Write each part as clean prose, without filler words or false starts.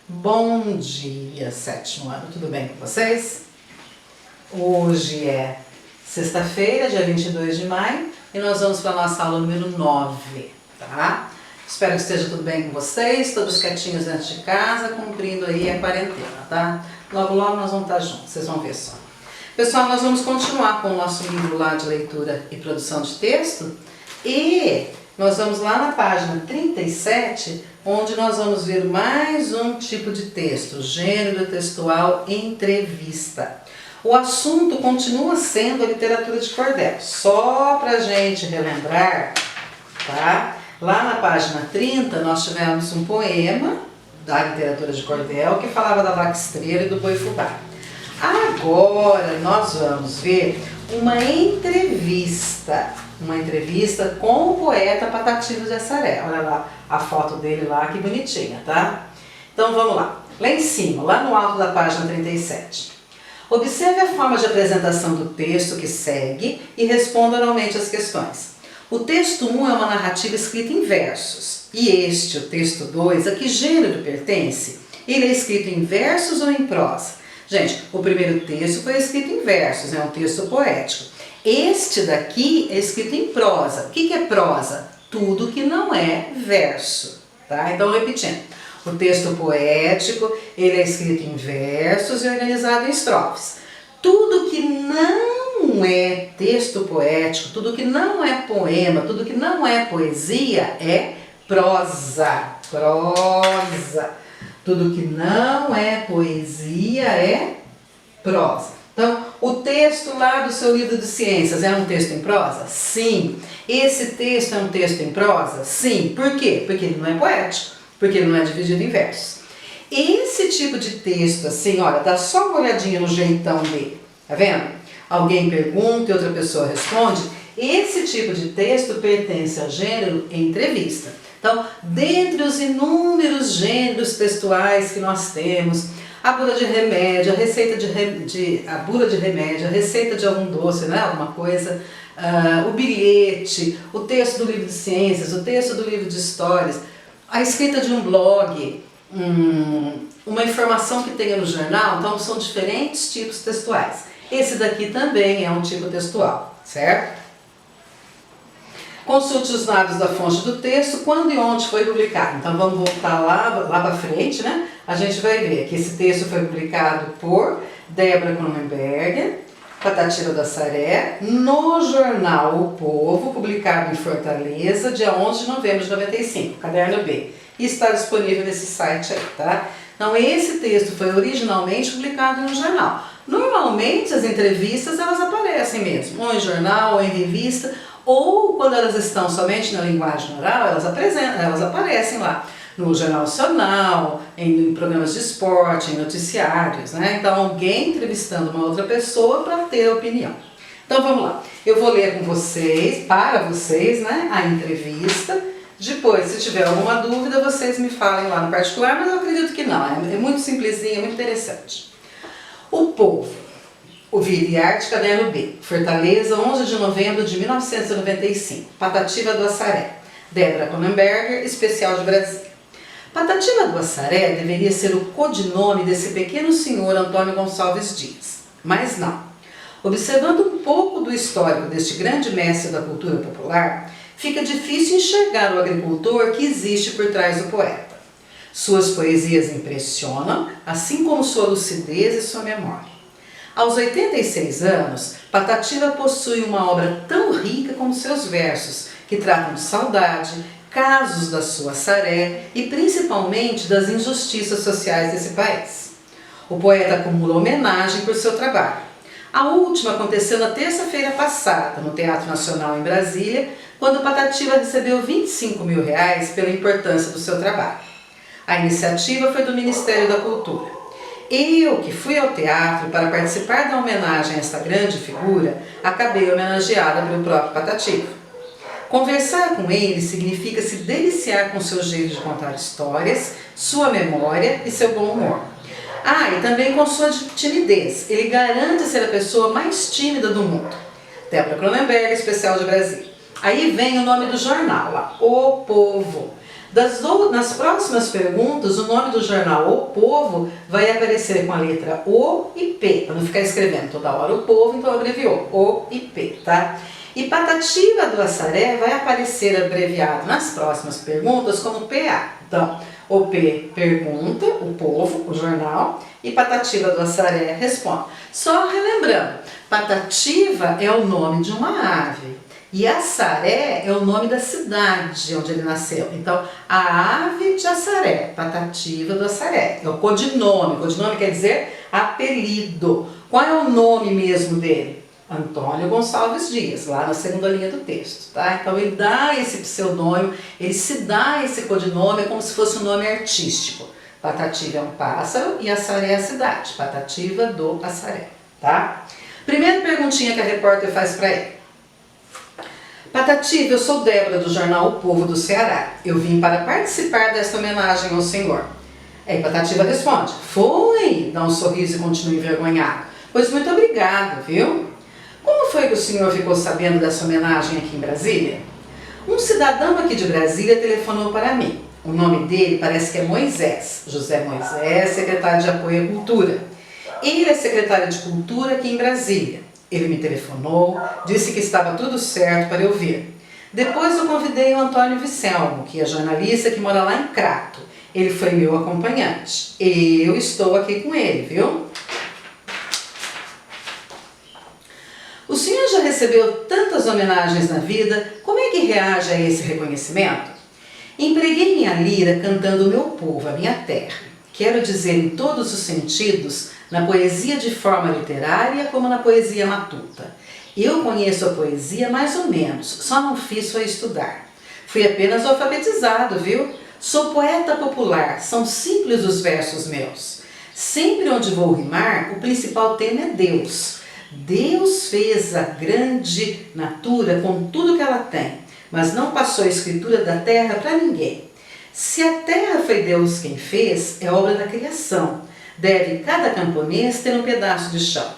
Bom dia, sétimo ano, tudo bem com vocês? Hoje é sexta-feira, dia 22 de maio, e nós vamos para a nossa aula número 9, tá? Espero que esteja tudo bem com vocês, todos quietinhos dentro de casa, cumprindo aí a quarentena, tá? Logo, logo nós vamos estar juntos, vocês vão ver só. Pessoal, nós vamos continuar com o nosso livro lá de leitura e produção de texto, e nós vamos lá na página 37, onde nós vamos ver mais um tipo de texto, gênero textual entrevista. O assunto continua sendo a literatura de cordel, só para a gente relembrar, tá? Lá na página 30 nós tivemos um poema da literatura de cordel que falava da vaca estrela e do boi fubá. Agora nós vamos ver uma entrevista com o poeta Patativa de Assaré. Olha lá a foto dele lá, que bonitinha, tá? Então vamos lá. Lá em cima, lá no alto da página 37. Observe a forma de apresentação do texto que segue e responda oralmente as questões. O texto 1 é uma narrativa escrita em versos. E este, o texto 2, a que gênero pertence? Ele é escrito em versos ou em prosa? Gente, o primeiro texto foi escrito em versos, é um texto poético. Este daqui é escrito em prosa. O que é prosa? Tudo que não é verso, tá? Então, repetindo. O texto poético, ele é escrito em versos e organizado em estrofes. Tudo que não é texto poético, tudo que não é poema, tudo que não é poesia é prosa. Prosa. Tudo que não é poesia é prosa. Então, o texto lá do seu livro de ciências é um texto em prosa? Sim. Esse texto é um texto em prosa? Sim. Por quê? Porque ele não é poético, porque ele não é dividido em versos. Esse tipo de texto, assim, olha, dá só uma olhadinha no jeitão dele, tá vendo? Alguém pergunta e outra pessoa responde. Esse tipo de texto pertence ao gênero entrevista. Então, dentre os inúmeros gêneros textuais que nós temos, a bula de remédio, a receita a bula de remédio, a receita de algum doce, né, alguma coisa, o bilhete, o texto do livro de ciências, o texto do livro de histórias, a escrita de um blog, uma informação que tenha no jornal, então são diferentes tipos textuais. Esse daqui também é um tipo textual, certo? Consulte os dados da fonte do texto, quando e onde foi publicado. Então vamos voltar lá para frente, né? A gente vai ver que esse texto foi publicado por Débora Cronenberger, Patativa do Assaré, no jornal O Povo, publicado em Fortaleza, dia 11 de novembro de 95, caderno B. E está disponível nesse site aí, tá? Então esse texto foi originalmente publicado no jornal. Normalmente as entrevistas elas aparecem mesmo, ou em jornal, ou em revista, ou quando elas estão somente na linguagem oral, elas aparecem lá no Jornal Nacional, em programas de esporte, em noticiários, né? Então alguém entrevistando uma outra pessoa para ter opinião. Então vamos lá, eu vou ler com vocês, para vocês, né, a entrevista. Depois, se tiver alguma dúvida, vocês me falem lá no particular, mas eu acredito que não, é muito simplesinho, é muito interessante. O Povo. O Vida e Arte, caderno B, Fortaleza, 11 de novembro de 1995, Patativa do Assaré, Débora Cronenberger, especial de Brasília. Patativa do Assaré deveria ser o codinome desse pequeno senhor Antônio Gonçalves Dias, mas não. Observando um pouco do histórico deste grande mestre da cultura popular, fica difícil enxergar o agricultor que existe por trás do poeta. Suas poesias impressionam, assim como sua lucidez e sua memória. Aos 86 anos, Patativa possui uma obra tão rica como seus versos, que tratam de saudade, casos da sua Assaré e principalmente das injustiças sociais desse país. O poeta acumula homenagem por seu trabalho. A última aconteceu na terça-feira passada, no Teatro Nacional em Brasília, quando Patativa recebeu R$25 mil pela importância do seu trabalho. A iniciativa foi do Ministério da Cultura. Eu, que fui ao teatro para participar da homenagem a esta grande figura, acabei homenageada pelo próprio Patativa. Conversar com ele significa se deliciar com seu jeito de contar histórias, sua memória e seu bom humor. E também com sua timidez. Ele garante ser a pessoa mais tímida do mundo. Débora Cronenberger, especial de Brasília. Aí vem o nome do jornal, lá, O Povo. Nas próximas perguntas, o nome do jornal O Povo vai aparecer com a letra O e P, para não ficar escrevendo toda hora O Povo, então abreviou O e P, tá? E Patativa do Assaré vai aparecer abreviado nas próximas perguntas como PA. Então, o P pergunta, o povo, o jornal, e Patativa do Assaré responde. Só relembrando, Patativa é o nome de uma ave e Assaré é o nome da cidade onde ele nasceu. Então, a ave de Assaré, Patativa do Assaré, é o codinome. Codinome quer dizer apelido. Qual é o nome mesmo dele? Antônio Gonçalves Dias, lá na segunda linha do texto, tá? Então ele dá esse pseudônimo, ele se dá esse codinome, é como se fosse um nome artístico. Patativa é um pássaro e Assaré é a cidade, Patativa do Assaré, tá? Primeira perguntinha que a repórter faz para ele. Patativa, eu sou Débora do jornal O Povo do Ceará. Eu vim para participar desta homenagem ao senhor. Aí Patativa responde, foi, dá um sorriso e continua envergonhado. Pois muito obrigado, viu? Como foi que o senhor ficou sabendo dessa homenagem aqui em Brasília? Um cidadão aqui de Brasília telefonou para mim. O nome dele parece que é Moisés, José Moisés, secretário de Apoio à Cultura. Ele é secretário de Cultura aqui em Brasília. Ele me telefonou, disse que estava tudo certo para eu vir. Depois eu convidei o Antônio Vicelmo, que é jornalista que mora lá em Crato. Ele foi meu acompanhante. Eu estou aqui com ele, viu? O senhor já recebeu tantas homenagens na vida, como é que reage a esse reconhecimento? Empreguei minha lira cantando o meu povo, a minha terra. Quero dizer em todos os sentidos, na poesia de forma literária como na poesia matuta. Eu conheço a poesia mais ou menos, só não fiz foi estudar. Fui apenas alfabetizado, viu? Sou poeta popular, são simples os versos meus. Sempre onde vou rimar, o principal tema é Deus. Deus fez a grande natura com tudo que ela tem, mas não passou a escritura da terra para ninguém. Se a terra foi Deus quem fez, é obra da criação. Deve cada camponês ter um pedaço de chão.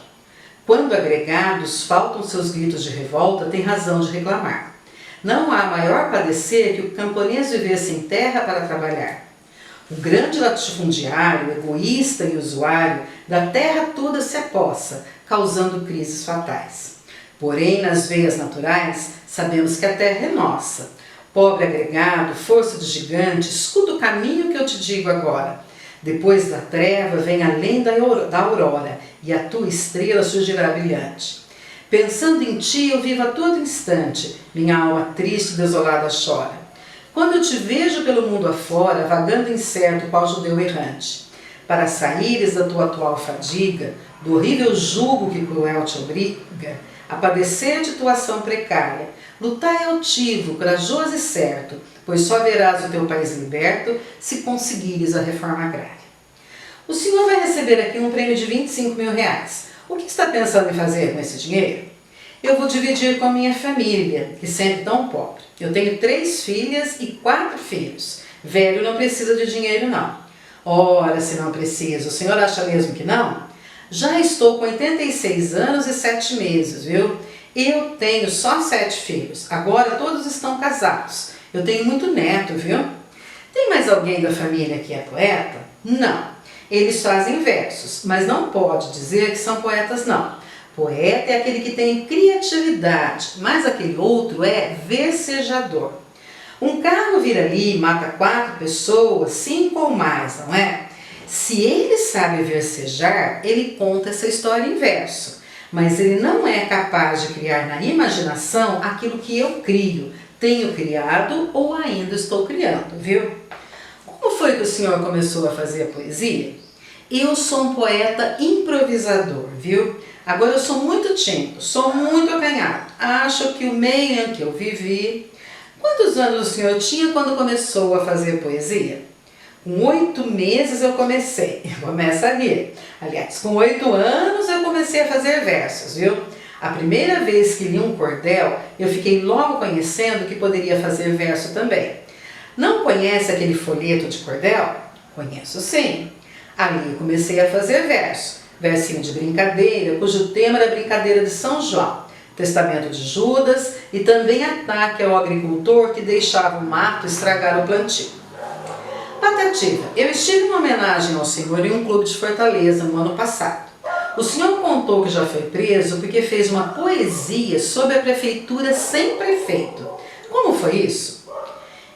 Quando agregados faltam seus gritos de revolta, tem razão de reclamar. Não há maior padecer que o camponês viver sem terra para trabalhar. O grande latifundiário, egoísta e usuário, da terra toda se apossa, causando crises fatais. Porém, nas veias naturais, sabemos que a terra é nossa. Pobre agregado, força de gigante, escuta o caminho que eu te digo agora. Depois da treva vem além da aurora, e a tua estrela surgirá brilhante. Pensando em ti, eu vivo a todo instante, minha alma triste e desolada chora. Quando eu te vejo pelo mundo afora, vagando incerto qual judeu errante, para saíres da tua atual fadiga, do horrível jugo que cruel te obriga, a padecer de tua ação precária, lutai altivo, corajoso e certo, pois só verás o teu país liberto se conseguires a reforma agrária. O senhor vai receber aqui um prêmio de R$ 25.000. O que está pensando em fazer com esse dinheiro? Eu vou dividir com a minha família, que sempre tão pobre. Eu tenho 3 filhas e 4 filhos. Velho não precisa de dinheiro, não. Ora, se não precisa, o senhor acha mesmo que não? Já estou com 86 anos e 7 meses, viu? Eu tenho só 7 filhos. Agora todos estão casados. Eu tenho muito neto, viu? Tem mais alguém da família que é poeta? Não. Eles fazem versos, mas não pode dizer que são poetas, não. Poeta é aquele que tem criatividade, mas aquele outro é versejador. Um carro vir ali e mata 4 pessoas, 5 ou mais, não é? Se ele sabe versejar, ele conta essa história em verso, mas ele não é capaz de criar na imaginação aquilo que eu crio, tenho criado ou ainda estou criando, viu? Como foi que o senhor começou a fazer a poesia? Eu sou um poeta improvisador, viu? Agora eu sou muito tímido, sou muito acanhado. Acho que o meio em que eu vivi... Quantos anos o senhor tinha quando começou a fazer poesia? Com 8 meses eu comecei. Começa a rir. Aliás, com 8 anos eu comecei a fazer versos, viu? A primeira vez que li um cordel, eu fiquei logo conhecendo que poderia fazer verso também. Não conhece aquele folheto de cordel? Conheço sim. Ali eu comecei a fazer verso. Versinho de brincadeira, cujo tema era a brincadeira de São João, testamento de Judas e também ataque ao agricultor que deixava o mato estragar o plantio. Patativa, eu estive em homenagem ao senhor em um clube de Fortaleza no ano passado. O senhor contou que já foi preso porque fez uma poesia sobre a prefeitura sem prefeito. Como foi isso?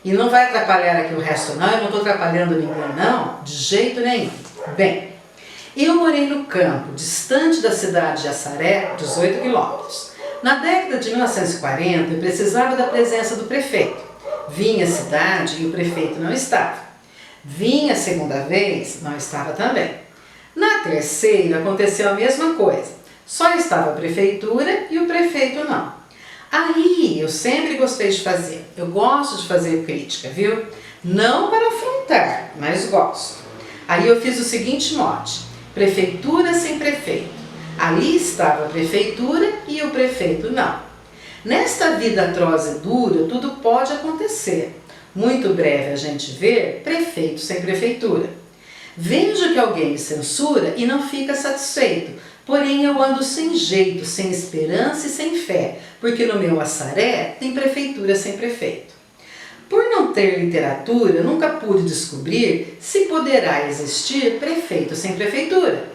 E não vai atrapalhar aqui o resto não, eu não estou atrapalhando ninguém não, de jeito nenhum. Bem, eu morei no campo, distante da cidade de Assaré, 18 quilômetros. Na década de 1940, eu precisava da presença do prefeito. Vim à cidade e o prefeito não estava. Vim a segunda vez, não estava também. Na terceira aconteceu a mesma coisa. Só estava a prefeitura e o prefeito não. Aí eu sempre gostei de fazer. Eu gosto de fazer crítica, viu? Não para afrontar, mas gosto. Aí eu fiz o seguinte mote: prefeitura sem prefeito. Ali estava a prefeitura e o prefeito não. Nesta vida atroz e dura, tudo pode acontecer. Muito breve a gente vê prefeito sem prefeitura. Vejo que alguém me censura e não fica satisfeito, porém eu ando sem jeito, sem esperança e sem fé, porque no meu Assaré tem prefeitura sem prefeito. Por não ter literatura, nunca pude descobrir se poderá existir prefeito sem prefeitura.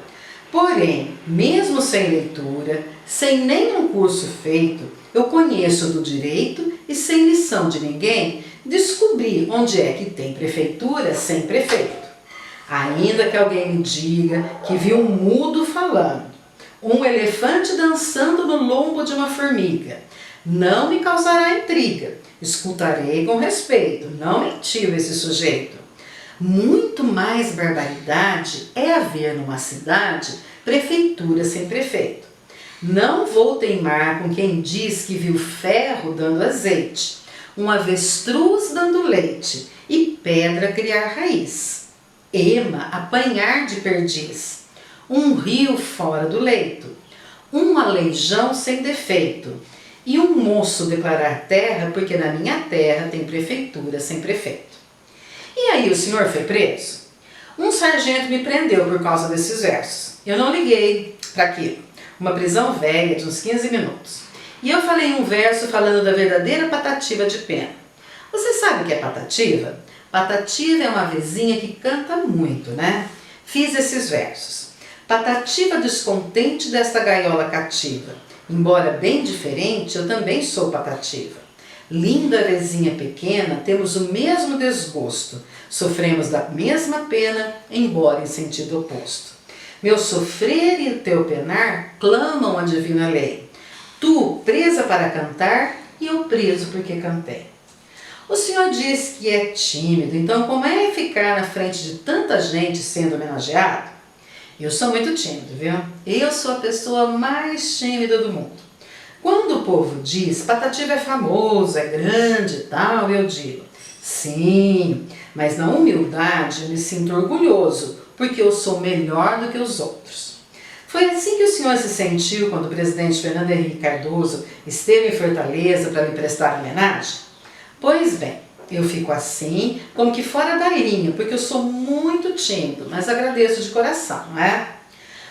Porém, mesmo sem leitura, sem nenhum curso feito, eu conheço do direito e sem lição de ninguém, descobri onde é que tem prefeitura sem prefeito. Ainda que alguém me diga que viu um mudo falando, um elefante dançando no lombo de uma formiga, não me causará intriga, escutarei com respeito, não mentiu esse sujeito. Muito mais barbaridade é haver numa cidade prefeitura sem prefeito. Não vou teimar com quem diz que viu ferro dando azeite, um avestruz dando leite e pedra criar raiz, ema apanhar de perdiz, um rio fora do leito, um aleijão sem defeito e um moço declarar terra porque na minha terra tem prefeitura sem prefeito. E aí o senhor foi preso? Um sargento me prendeu por causa desses versos. Eu não liguei para aquilo. Uma prisão velha de uns 15 minutos. E eu falei um verso falando da verdadeira Patativa de pena. Você sabe o que é Patativa? Patativa é uma avezinha que canta muito, né? Fiz esses versos. Patativa descontente desta gaiola cativa. Embora bem diferente, eu também sou Patativa. Linda avezinha pequena, temos o mesmo desgosto, sofremos da mesma pena, embora em sentido oposto. Meu sofrer e o teu penar clamam a divina lei. Tu, presa para cantar, e eu preso porque cantei. O senhor diz que é tímido, então como é ficar na frente de tanta gente sendo homenageado? Eu sou muito tímido, viu? Eu sou a pessoa mais tímida do mundo. Quando o povo diz, Patativa é famoso, é grande e tal, eu digo, sim, mas na humildade eu me sinto orgulhoso, porque eu sou melhor do que os outros. Foi assim que o senhor se sentiu quando o presidente Fernando Henrique Cardoso esteve em Fortaleza para lhe prestar homenagem? Pois bem, eu fico assim, como que fora da linha, porque eu sou muito tímido, mas agradeço de coração, não é?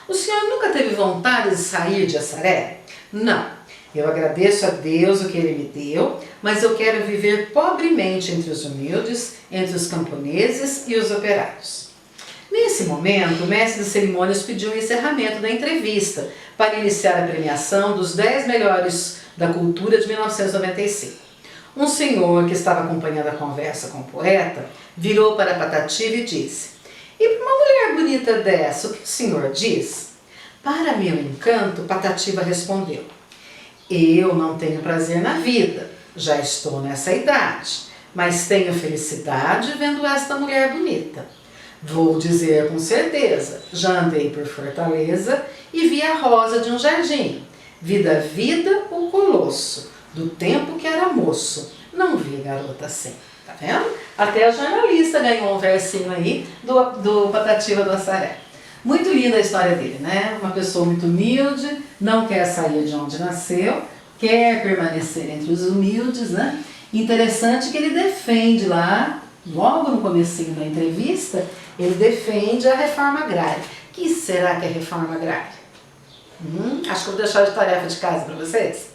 O senhor nunca teve vontade de sair de Assaré? Não. Eu agradeço a Deus o que Ele me deu, mas eu quero viver pobremente entre os humildes, entre os camponeses e os operários. Nesse momento, o mestre de cerimônias pediu o encerramento da entrevista para iniciar a premiação dos 10 melhores da cultura de 1995. Um senhor que estava acompanhando a conversa com o poeta virou para a Patativa e disse: "E para uma mulher bonita dessa, o que o senhor diz?" Para meu encanto, Patativa respondeu: "Eu não tenho prazer na vida, já estou nessa idade, mas tenho felicidade vendo esta mulher bonita. Vou dizer com certeza, já andei por Fortaleza e vi a rosa de um jardim, vi da vida o colosso, do tempo que era moço, não vi garota assim." Tá vendo? Até a jornalista ganhou um versinho aí do Patativa do Assaré. Muito linda a história dele, né? Uma pessoa muito humilde, não quer sair de onde nasceu, quer permanecer entre os humildes, né? Interessante que ele defende lá, logo no comecinho da entrevista, ele defende a reforma agrária. O que será que é reforma agrária? Acho que eu vou deixar de tarefa de casa para vocês.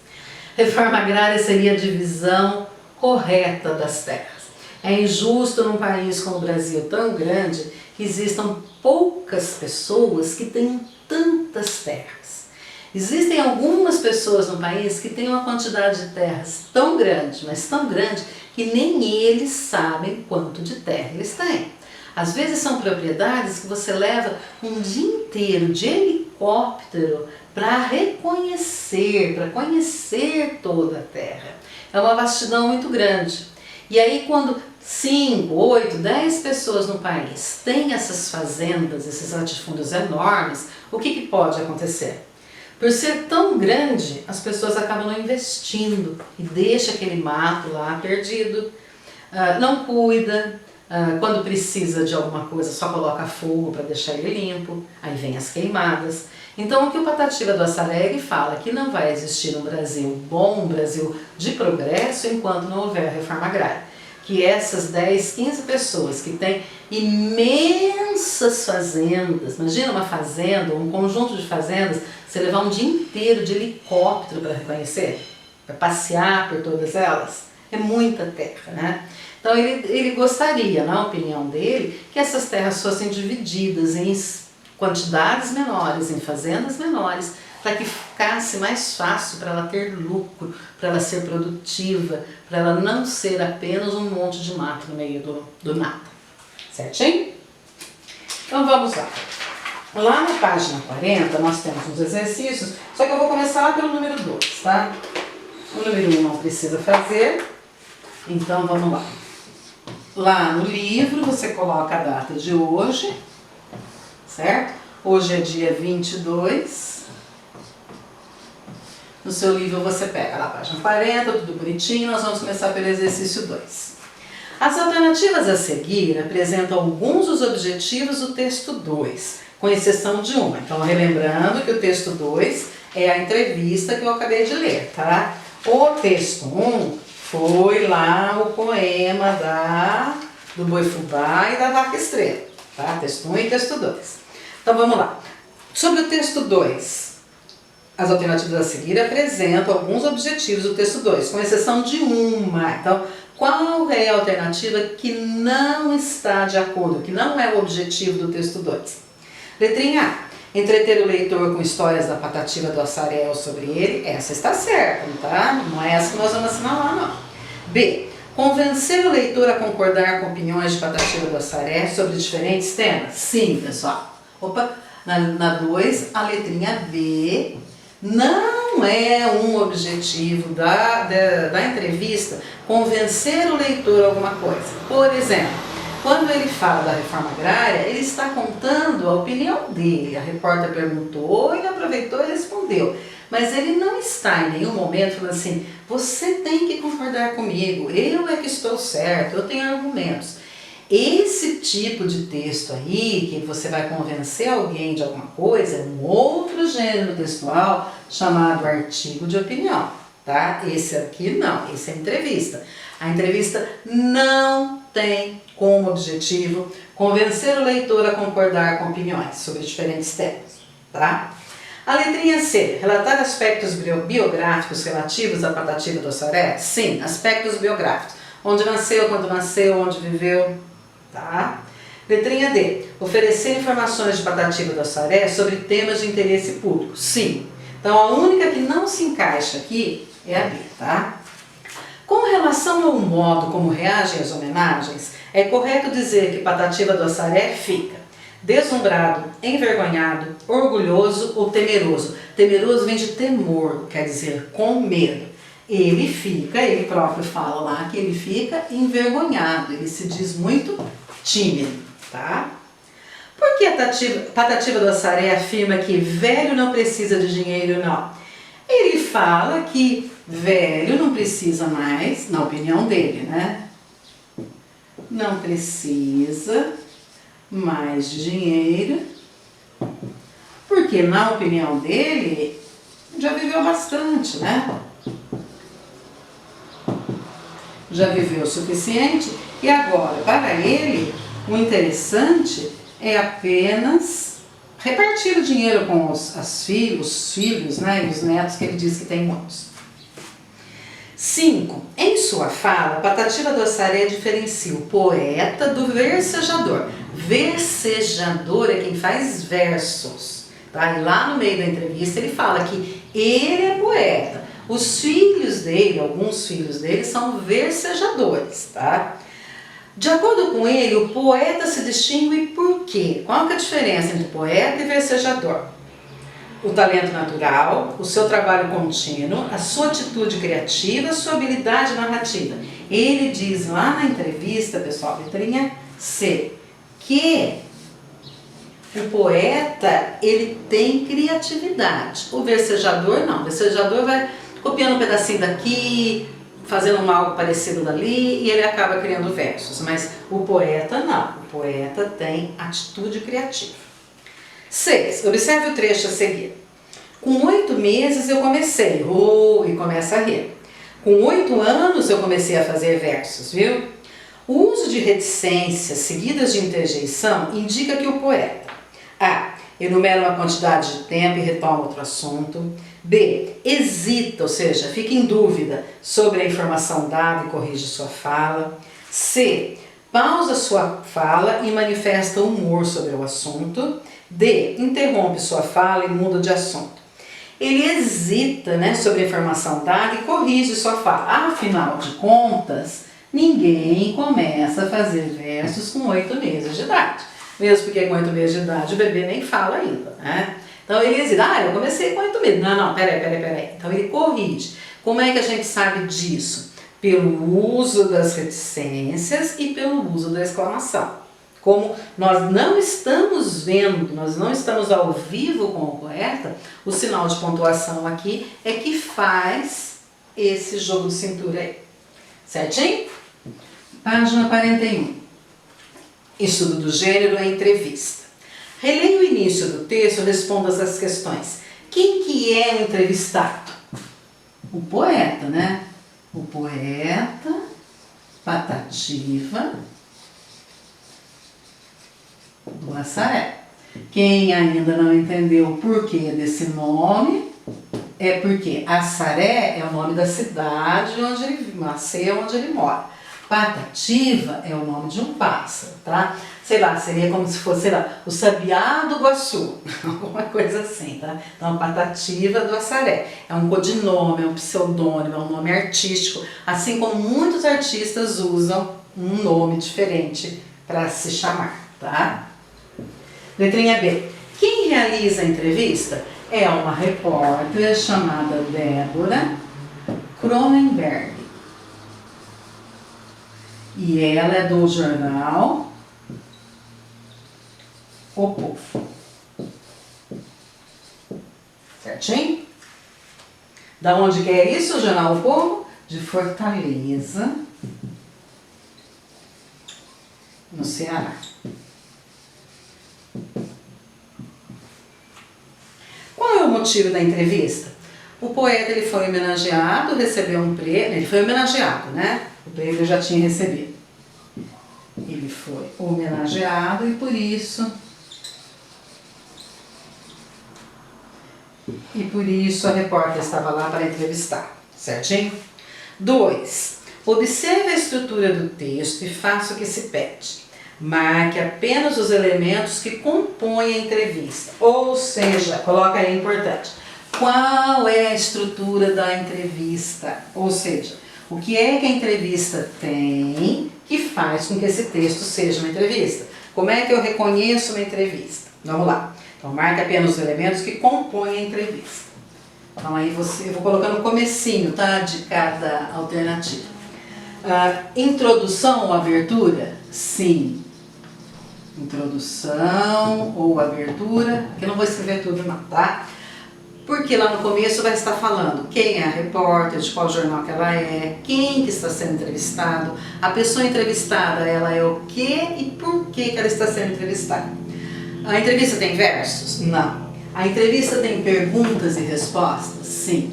Reforma agrária seria a divisão correta das terras. É injusto num país como o Brasil tão grande que existam poucas pessoas que tenham tantas terras. Existem algumas pessoas no país que têm uma quantidade de terras tão grande, mas tão grande, que nem eles sabem quanto de terra eles têm. Às vezes são propriedades que você leva um dia inteiro de helicóptero para reconhecer, para conhecer toda a terra. É uma vastidão muito grande. E aí quando 5, 8, 10 pessoas no país têm essas fazendas, esses latifúndios enormes, o que pode acontecer? Por ser tão grande, as pessoas acabam não investindo e deixa aquele mato lá perdido, não cuida, quando precisa de alguma coisa só coloca fogo para deixar ele limpo, aí vem as queimadas. Então o que o Patativa do Assaré fala que não vai existir um Brasil bom, um Brasil de progresso enquanto não houver reforma agrária. Que essas 10, 15 pessoas que têm imensas fazendas, imagina uma fazenda, um conjunto de fazendas, você levar um dia inteiro de helicóptero para reconhecer, para passear por todas elas, é muita terra, né? Então ele gostaria, na opinião dele, que essas terras fossem divididas em quantidades menores, em fazendas menores, para que ficasse mais fácil para ela ter lucro, para ela ser produtiva, para ela não ser apenas um monte de mato no meio do nada. Certinho? Então vamos lá. Lá na página 40 nós temos uns exercícios, só que eu vou começar lá pelo número 2, tá? O número 1 não precisa fazer, então vamos lá. Lá no livro você coloca a data de hoje, certo? Hoje é dia 22. No seu livro você pega lá a página 40, tudo bonitinho, nós vamos começar pelo exercício 2. As alternativas a seguir apresentam alguns dos objetivos do texto 2, com exceção de uma. Então, relembrando que o texto 2 é a entrevista que eu acabei de ler, tá? O texto 1 foi lá o poema do Boi Fubá e da Vaca Estrela, tá? Texto 1 e texto 2. Então, vamos lá. Sobre o texto 2, as alternativas a seguir apresentam alguns objetivos do texto 2, com exceção de uma. Então, qual é a alternativa que não está de acordo, que não é o objetivo do texto 2? Letrinha A. Entreter o leitor com histórias da Patativa do Assaré ou sobre ele. Essa está certa, tá? Não é essa que nós vamos assinalar, não. B. Convencer o leitor a concordar com opiniões de Patativa do Assaré sobre diferentes temas. Sim, pessoal. Opa, na 2, a letrinha B não é um objetivo da entrevista convencer o leitor alguma coisa. Por exemplo, quando ele fala da reforma agrária, ele está contando a opinião dele. A repórter perguntou, ele aproveitou e respondeu. Mas ele não está em nenhum momento falando assim, você tem que concordar comigo, eu é que estou certo, eu tenho argumentos. Esse tipo de texto aí, que você vai convencer alguém de alguma coisa, é um outro gênero textual chamado artigo de opinião, tá? Esse aqui não, esse é entrevista. A entrevista não tem como objetivo convencer o leitor a concordar com opiniões sobre diferentes temas, tá? A letrinha C, relatar aspectos biográficos relativos à Patativa do Assaré? Sim, aspectos biográficos. Onde nasceu, quando nasceu, onde viveu, tá? Letrinha D, oferecer informações de Patativa do Assaré sobre temas de interesse público? Sim. Então a única que não se encaixa aqui é a B, tá? Com relação ao modo como reagem às homenagens, é correto dizer que Patativa do Assaré fica deslumbrado, envergonhado, orgulhoso ou temeroso. Temeroso vem de temor, quer dizer com medo. Ele próprio fala lá que ele fica envergonhado, ele se diz muito tímido, tá? Por que a Patativa do Assaré afirma que velho não precisa de dinheiro, não? Ele fala que velho não precisa mais, na opinião dele, né? Não precisa mais de dinheiro, porque na opinião dele já viveu bastante, né? Já viveu o suficiente e agora, para ele, o interessante é apenas repartir o dinheiro com os filhos, né, e os netos, que ele diz que tem muitos. 5. Em sua fala, Patativa do Assaré diferencia o poeta do versejador. Versejador é quem faz versos. Tá? E lá no meio da entrevista ele fala que ele é poeta. Os filhos dele, alguns filhos dele, são versejadores. Tá? De acordo com ele, o poeta se distingue por quê? Qual que é a diferença entre poeta e versejador? O talento natural, o seu trabalho contínuo, a sua atitude criativa, a sua habilidade narrativa. Ele diz lá na entrevista, pessoal, letrinha C, que o poeta, ele tem criatividade. O versejador não. O versejador vai copiando um pedacinho daqui, fazendo algo parecido dali e ele acaba criando versos. Mas o poeta não. O poeta tem atitude criativa. 6. Observe o trecho a seguir. Com 8 meses eu comecei, e começa a rir. Com 8 anos eu comecei a fazer versos, viu? O uso de reticências seguidas de interjeição indica que o poeta A. Enumera uma quantidade de tempo e retoma outro assunto. B. Hesita, ou seja, fica em dúvida sobre a informação dada e corrige sua fala. C. Pausa sua fala e manifesta humor sobre o assunto. D. Interrompe sua fala e muda de assunto. Ele hesita, sobre a informação dada e corrige sua fala. Afinal de contas, ninguém começa a fazer versos com 8 meses de idade. Mesmo porque com 8 meses de idade o bebê nem fala ainda, né? Então ele hesita, eu comecei com 8 meses. Não, peraí. Então ele corrige. Como é que a gente sabe disso? Pelo uso das reticências e pelo uso da exclamação. Como nós não estamos vendo, nós não estamos ao vivo com o poeta, o sinal de pontuação aqui é que faz esse jogo de cintura aí. Certinho? Página 41. Estudo do gênero é entrevista. Releia o início do texto e responda essas questões. Quem que é o entrevistado? O poeta, né? O poeta, Patativa do Assaré. Quem ainda não entendeu o porquê desse nome, é porque Assaré é o nome da cidade onde ele nasceu, onde ele mora. Patativa é o nome de um pássaro, tá? Sei lá, seria como se fosse, o sabiá do Iguaçu, alguma coisa assim, tá? Então, Patativa do Assaré é um codinome, é um pseudônimo, é um nome artístico, assim como muitos artistas usam um nome diferente para se chamar, tá? Letrinha B. Quem realiza a entrevista é uma repórter chamada Débora Cronenberg. E ela é do jornal O Povo. Certinho? Da onde que é isso, o jornal O Povo? De Fortaleza, no Ceará. Qual é o motivo da entrevista? O poeta ele foi homenageado, recebeu um prêmio, ele foi homenageado, né? O prêmio ele já tinha recebido. Ele foi homenageado e por isso a repórter estava lá para entrevistar, certinho? 2. Observe a estrutura do texto e faça o que se pede. Marque apenas os elementos que compõem a entrevista. Ou seja, coloca aí importante. Qual é a estrutura da entrevista? Ou seja, o que é que a entrevista tem que faz com que esse texto seja uma entrevista? Como é que eu reconheço uma entrevista? Vamos lá. Então, marque apenas os elementos que compõem a entrevista. Então, aí eu vou colocando no comecinho, tá? De cada alternativa. Introdução ou abertura? Sim. Introdução ou abertura. Aqui eu não vou escrever tudo não, tá? Porque lá no começo vai estar falando quem é a repórter, de qual jornal que ela é, quem que está sendo entrevistado, a pessoa entrevistada, ela é o quê e por que ela está sendo entrevistada. A entrevista tem versos? Não. A entrevista tem perguntas e respostas? Sim.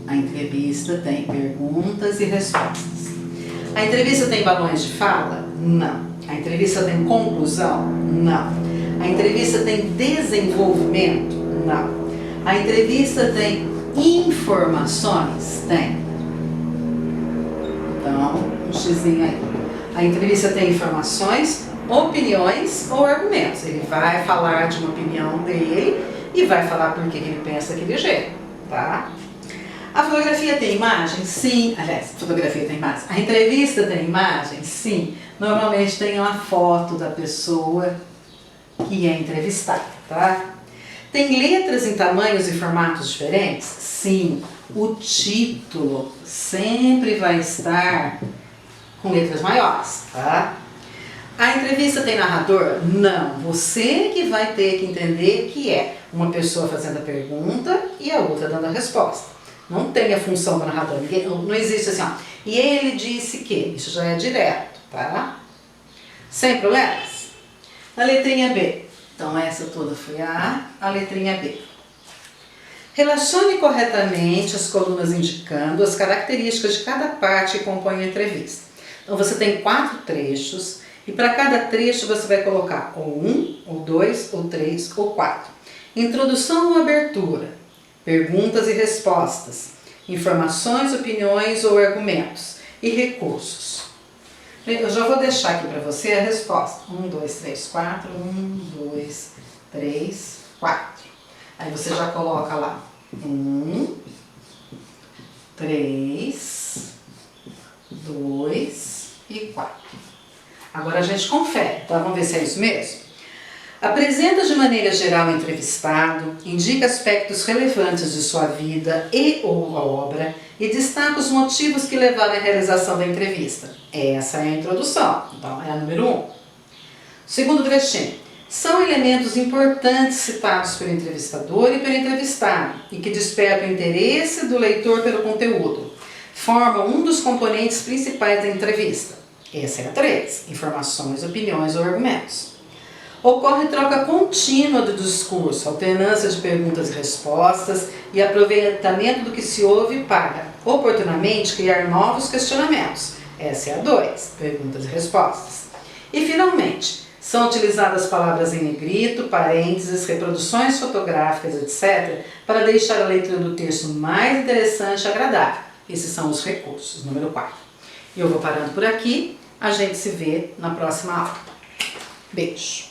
A entrevista tem perguntas e respostas. A entrevista tem balões de fala? Não. A entrevista tem conclusão? Não. A entrevista tem desenvolvimento? Não. A entrevista tem informações? Tem. xizinho aí. A entrevista tem informações, opiniões ou argumentos. Ele vai falar de uma opinião dele e vai falar por que ele pensa daquele jeito, tá? A fotografia tem imagem? Sim. Aliás, a fotografia tem imagem. A entrevista tem imagem? Sim. Normalmente tem uma foto da pessoa que é entrevistada, tá? Tem letras em tamanhos e formatos diferentes? Sim. O título sempre vai estar com letras maiores, tá? A entrevista tem narrador? Não. Você que vai ter que entender que é uma pessoa fazendo a pergunta e a outra dando a resposta. Não tem a função do narrador. Não existe assim, ó. E ele disse que. Isso já é direto, tá? Sem problemas? A letrinha B. Então essa toda foi a letrinha B. Relacione corretamente as colunas indicando as características de cada parte que compõe a entrevista. Então você tem 4 trechos e para cada trecho você vai colocar ou 1, ou 2, ou 3, ou 4. Introdução ou abertura, perguntas e respostas, informações, opiniões ou argumentos e recursos. Eu já vou deixar aqui para você a resposta. 1, 2, 3, 4. 1, 2, 3, 4. Aí você já coloca lá 1, 3, 2 e 4. Agora a gente confere, tá? Vamos ver se é isso mesmo? Apresenta de maneira geral o entrevistado, indica aspectos relevantes de sua vida e ou a obra e destaca os motivos que levaram à realização da entrevista. Essa é a introdução, então é a número 1. Segundo trechinho. São elementos importantes citados pelo entrevistador e pelo entrevistado e que despertam o interesse do leitor pelo conteúdo. Formam um dos componentes principais da entrevista. Essa é a 3. Informações, opiniões ou argumentos. Ocorre troca contínua do discurso, alternância de perguntas e respostas e aproveitamento do que se ouve para, oportunamente, criar novos questionamentos. Essa é a 2, perguntas e respostas. E, finalmente, são utilizadas palavras em negrito, parênteses, reproduções fotográficas, etc., para deixar a leitura do texto mais interessante e agradável. Esses são os recursos, número 4. E eu vou parando por aqui, a gente se vê na próxima aula. Beijo!